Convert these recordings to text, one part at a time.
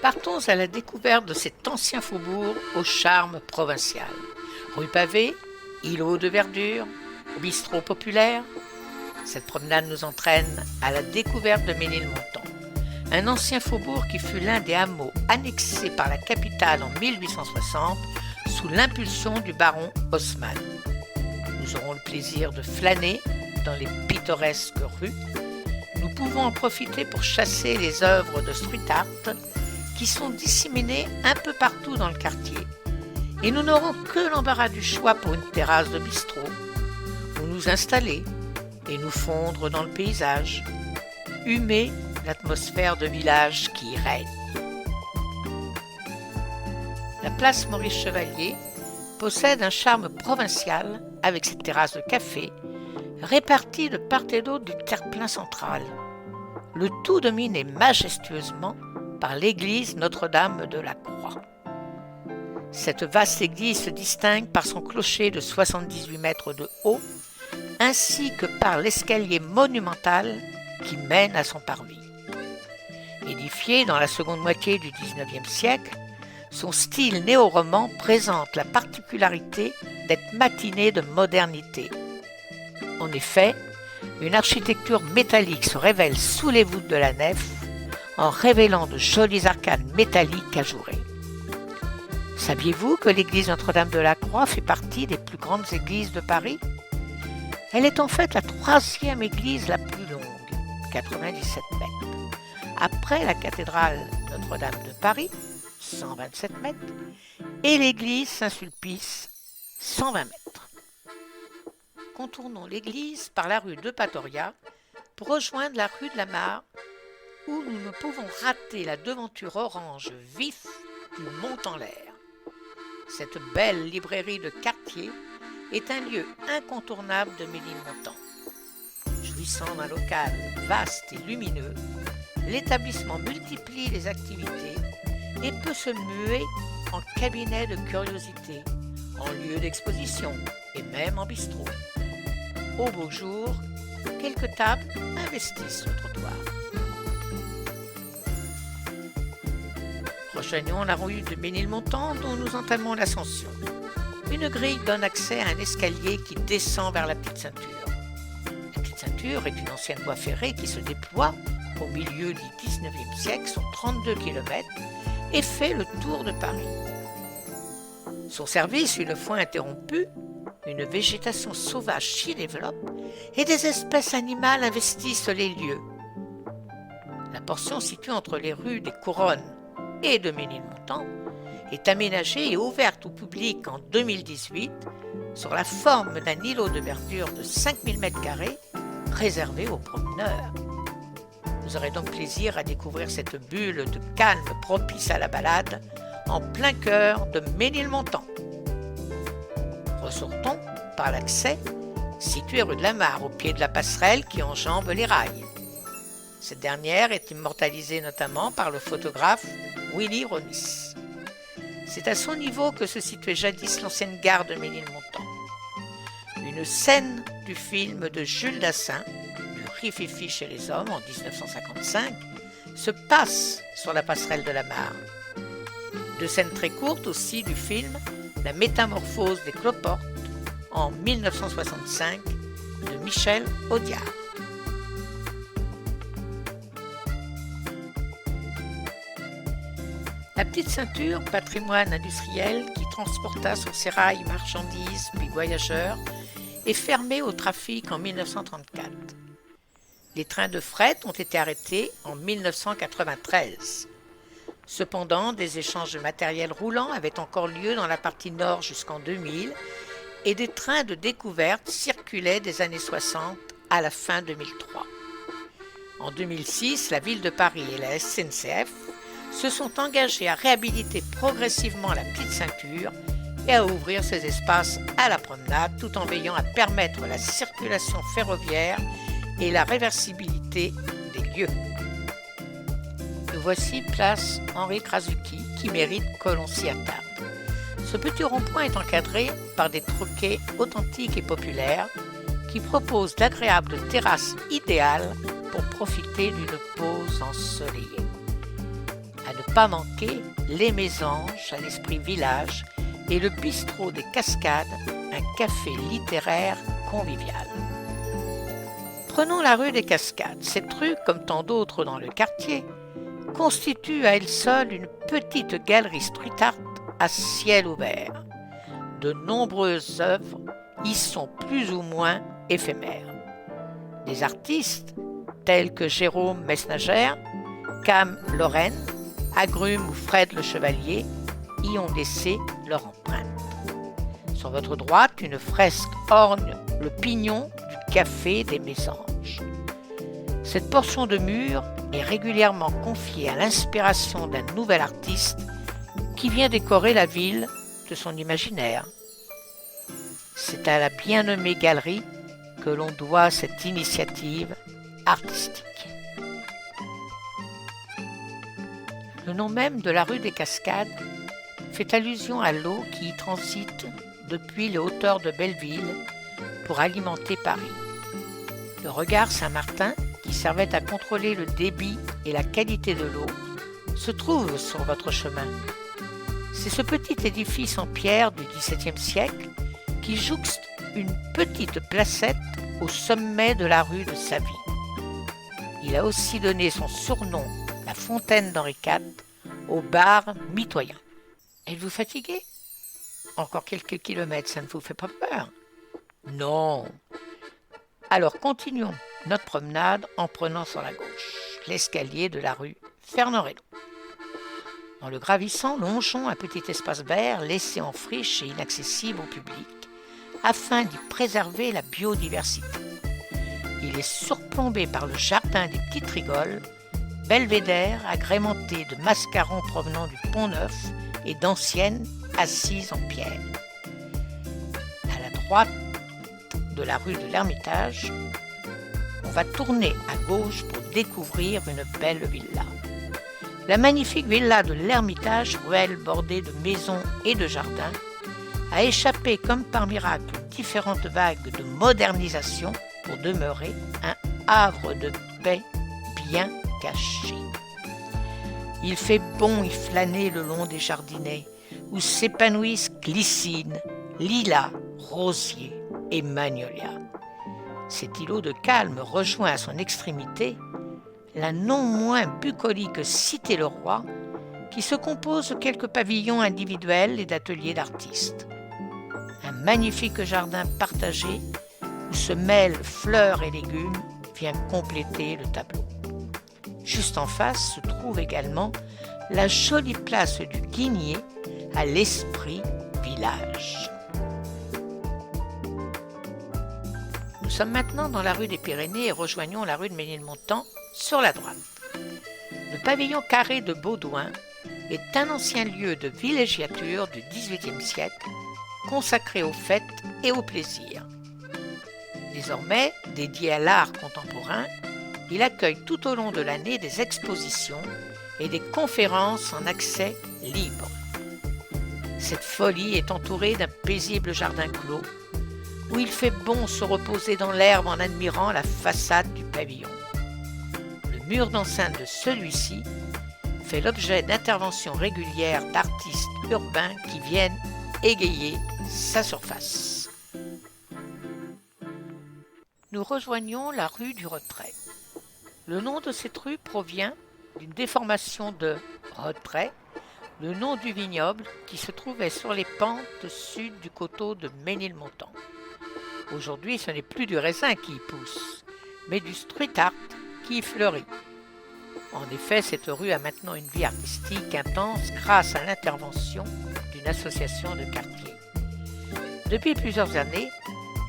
Partons à la découverte de cet ancien faubourg au charme provincial. Rue pavée, îlots de verdure, bistrot populaire. Cette promenade nous entraîne à la découverte de Ménilmontant, un ancien faubourg qui fut l'un des hameaux annexés par la capitale en 1860 sous l'impulsion du baron Haussmann. Nous aurons le plaisir de flâner dans les pittoresques rues. Nous pouvons en profiter pour chasser les œuvres de street art qui sont disséminées un peu partout dans le quartier. Et nous n'aurons que l'embarras du choix pour une terrasse de bistrot, où nous installer et nous fondre dans le paysage, humer l'atmosphère de village qui y règne. La place Maurice Chevalier possède un charme provincial avec ses terrasses de café réparties de part et d'autre du terre-plein central. Le tout dominé majestueusement par l'église Notre-Dame de la Croix. Cette vaste église se distingue par son clocher de 78 mètres de haut, ainsi que par l'escalier monumental qui mène à son parvis. Édifié dans la seconde moitié du XIXe siècle, son style néo-roman présente la particularité d'être matiné de modernité. En effet, une architecture métallique se révèle sous les voûtes de la nef, en révélant de jolies arcades métalliques ajourées. Saviez-vous que l'église Notre-Dame de la Croix fait partie des plus grandes églises de Paris ? Elle est en fait la troisième église la plus longue, 97 mètres, après la cathédrale Notre-Dame de Paris, 127 mètres, et l'église Saint-Sulpice, 120 mètres. Contournons l'église par la rue de Patoria pour rejoindre la rue de la Mare, où nous ne pouvons rater la devanture orange vif du Mont-en-l'Air. Cette belle librairie de quartier est un lieu incontournable de Ménilmontant. Jouissant d'un local vaste et lumineux, l'établissement multiplie les activités et peut se muer en cabinet de curiosité, en lieu d'exposition et même en bistrot. Au beau jour, quelques tables investissent le trottoir. Rejoignons la rue de Ménilmontant dont nous entamons l'ascension. Une grille donne accès à un escalier qui descend vers la Petite Ceinture. La Petite Ceinture est une ancienne voie ferrée qui se déploie au milieu du XIXe siècle sur 32 km et fait le tour de Paris. Son service, une fois interrompu, une végétation sauvage s'y développe et des espèces animales investissent les lieux. La portion située entre les rues des Couronnes et de Ménilmontant est aménagée et ouverte au public en 2018 sur la forme d'un îlot de verdure de 5000 m² réservé aux promeneurs. Vous aurez donc plaisir à découvrir cette bulle de calme propice à la balade en plein cœur de Ménilmontant. Ressortons par l'accès situé rue de la Mare au pied de la passerelle qui enjambe les rails. Cette dernière est immortalisée notamment par le photographe Willy Ronis. C'est à son niveau que se situait jadis l'ancienne gare de Ménilmontant. Une scène du film de Jules Dassin, du Rififi chez les hommes en 1955, se passe sur la passerelle de la Mare. Deux scènes très courtes aussi du film La métamorphose des cloportes en 1965 de Michel Audiard. La Petite Ceinture, patrimoine industriel qui transporta sur ses rails marchandises puis voyageurs, est fermée au trafic en 1934. Les trains de fret ont été arrêtés en 1993. Cependant, des échanges de matériel roulant avaient encore lieu dans la partie nord jusqu'en 2000 et des trains de découverte circulaient des années 60 à la fin 2003. En 2006, la ville de Paris et la SNCF se sont engagés à réhabiliter progressivement la Petite Ceinture et à ouvrir ces espaces à la promenade tout en veillant à permettre la circulation ferroviaire et la réversibilité des lieux. Nous voici place Henri Krasuki qui mérite que l'on s'y attarde. Ce petit rond-point est encadré par des troquets authentiques et populaires qui proposent d'agréables terrasses idéales pour profiter d'une pause ensoleillée. À ne pas manquer, les Mésanges à l'esprit village et le bistrot des Cascades, un café littéraire convivial. Prenons la rue des Cascades. Cette rue, comme tant d'autres dans le quartier, constitue à elle seule une petite galerie street art à ciel ouvert. De nombreuses œuvres y sont plus ou moins éphémères. Des artistes tels que Jérôme Messnager, Cam Lorraine, Agrumes ou Fred le Chevalier y ont laissé leur empreinte. Sur votre droite, une fresque orne le pignon du café des Mésanges. Cette portion de mur est régulièrement confiée à l'inspiration d'un nouvel artiste qui vient décorer la ville de son imaginaire. C'est à la bien nommée galerie que l'on doit cette initiative artistique. Le nom même de la rue des Cascades fait allusion à l'eau qui y transite depuis les hauteurs de Belleville pour alimenter Paris. Le regard Saint-Martin, qui servait à contrôler le débit et la qualité de l'eau, se trouve sur votre chemin. C'est ce petit édifice en pierre du XVIIe siècle qui jouxte une petite placette au sommet de la rue de Savy. Il a aussi donné son surnom, la fontaine d'Henri IV, au bar mitoyen. Êtes-vous fatigué? Encore quelques kilomètres, ça ne vous fait pas peur? Non. Alors continuons notre promenade en prenant sur la gauche l'escalier de la rue Fernand-Reynaud. En le gravissant, longeons un petit espace vert laissé en friche et inaccessible au public afin d'y préserver la biodiversité. Il est surplombé par le jardin des Petites Rigoles, belvédère agrémenté de mascarons provenant du Pont-Neuf et d'anciennes assises en pierre. À la droite de la rue de l'Ermitage, on va tourner à gauche pour découvrir une belle villa. La magnifique villa de l'Ermitage, ruelle bordée de maisons et de jardins, a échappé comme par miracle différentes vagues de modernisation pour demeurer un havre de paix bien caché. Il fait bon y flâner le long des jardinets où s'épanouissent glycines, lilas, rosiers et magnolias. Cet îlot de calme rejoint à son extrémité la non moins bucolique Cité-le-Roi qui se compose de quelques pavillons individuels et d'ateliers d'artistes. Un magnifique jardin partagé où se mêlent fleurs et légumes vient compléter le tableau. Juste en face se trouve également la jolie place du Guigné à l'esprit village. Nous sommes maintenant dans la rue des Pyrénées et rejoignons la rue de Ménilmontant sur la droite. Le pavillon carré de Baudouin est un ancien lieu de villégiature du XVIIIe siècle consacré aux fêtes et aux plaisirs. Désormais dédié à l'art contemporain, il accueille tout au long de l'année des expositions et des conférences en accès libre. Cette folie est entourée d'un paisible jardin clos où il fait bon se reposer dans l'herbe en admirant la façade du pavillon. Le mur d'enceinte de celui-ci fait l'objet d'interventions régulières d'artistes urbains qui viennent égayer sa surface. Nous rejoignons la rue du Retrait. Le nom de cette rue provient d'une déformation de retrait, le nom du vignoble qui se trouvait sur les pentes sud du coteau de Ménilmontant. Aujourd'hui, ce n'est plus du raisin qui y pousse, mais du street art qui y fleurit. En effet, cette rue a maintenant une vie artistique intense grâce à l'intervention d'une association de quartier. Depuis plusieurs années,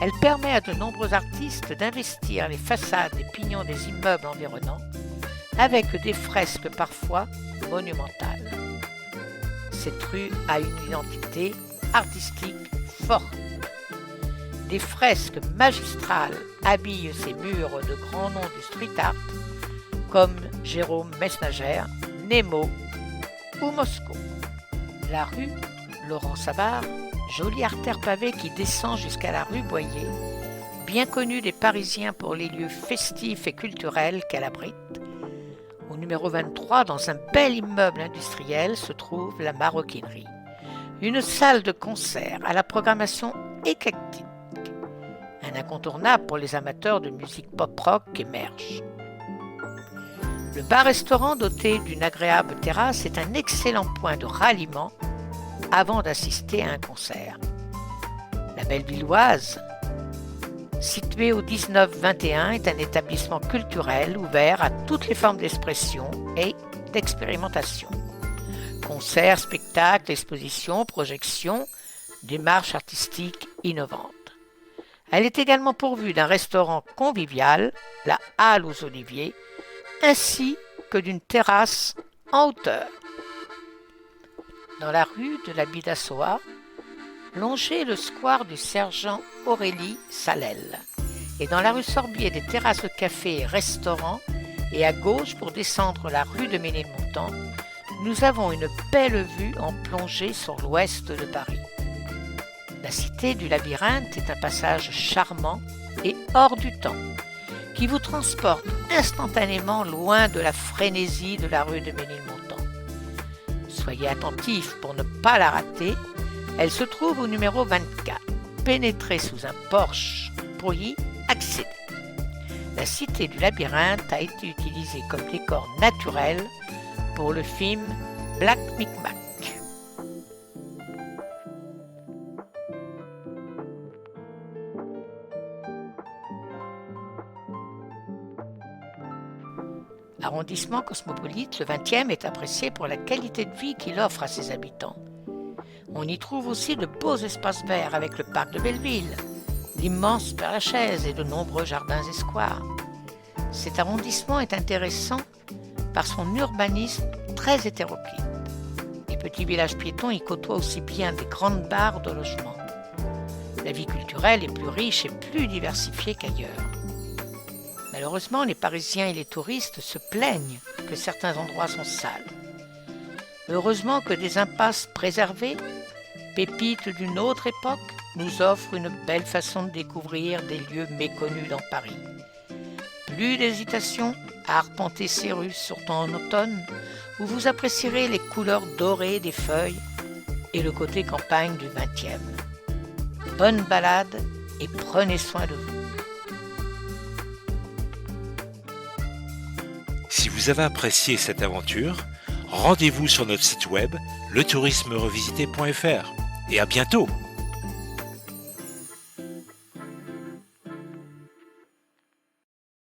elle permet à de nombreux artistes d'investir les façades et pignons des immeubles environnants avec des fresques parfois monumentales. Cette rue a une identité artistique forte. Des fresques magistrales habillent ces murs de grands noms du street art comme Jérôme Messnager, Nemo ou Moscou. La rue Laurent Savard, jolie artère pavée qui descend jusqu'à la rue Boyer, bien connue des Parisiens pour les lieux festifs et culturels qu'elle abrite. Au numéro 23, dans un bel immeuble industriel, se trouve la Maroquinerie, une salle de concert à la programmation éclectique. Un incontournable pour les amateurs de musique pop-rock émerge. Le bar-restaurant doté d'une agréable terrasse est un excellent point de ralliement avant d'assister à un concert. La Bellevilloise, située au 19-21, est un établissement culturel ouvert à toutes les formes d'expression et d'expérimentation. Concerts, spectacles, expositions, projections, démarches artistiques innovantes. Elle est également pourvue d'un restaurant convivial, la Halle aux Oliviers, ainsi que d'une terrasse en hauteur. Dans la rue de la Bidassoa, longez le square du sergent Aurélie Salel. Et dans la rue Sorbier, des terrasses de café et restaurants, et à gauche pour descendre la rue de Ménilmontant, nous avons une belle vue en plongée sur l'ouest de Paris. La cité du Labyrinthe est un passage charmant et hors du temps, qui vous transporte instantanément loin de la frénésie de la rue de Ménilmontant. Soyez attentifs pour ne pas la rater, elle se trouve au numéro 24. Pénétrez sous un porche pour y accéder. La cité du Labyrinthe a été utilisée comme décor naturel pour le film Black Micmac. L'arrondissement cosmopolite, le 20e, est apprécié pour la qualité de vie qu'il offre à ses habitants. On y trouve aussi de beaux espaces verts avec le parc de Belleville, l'immense Père-Lachaise et de nombreux jardins et squares. Cet arrondissement est intéressant par son urbanisme très hétéroclite. Les petits villages piétons y côtoient aussi bien des grandes barres de logements. La vie culturelle est plus riche et plus diversifiée qu'ailleurs. Malheureusement, les Parisiens et les touristes se plaignent que certains endroits sont sales. Heureusement que des impasses préservées, pépites d'une autre époque, nous offrent une belle façon de découvrir des lieux méconnus dans Paris. Plus d'hésitation à arpenter ces rues, surtout en automne, où vous apprécierez les couleurs dorées des feuilles et le côté campagne du 20e. Bonne balade et prenez soin de vous. Si vous avez apprécié cette aventure, rendez-vous sur notre site web letourismerevisité.fr et à bientôt.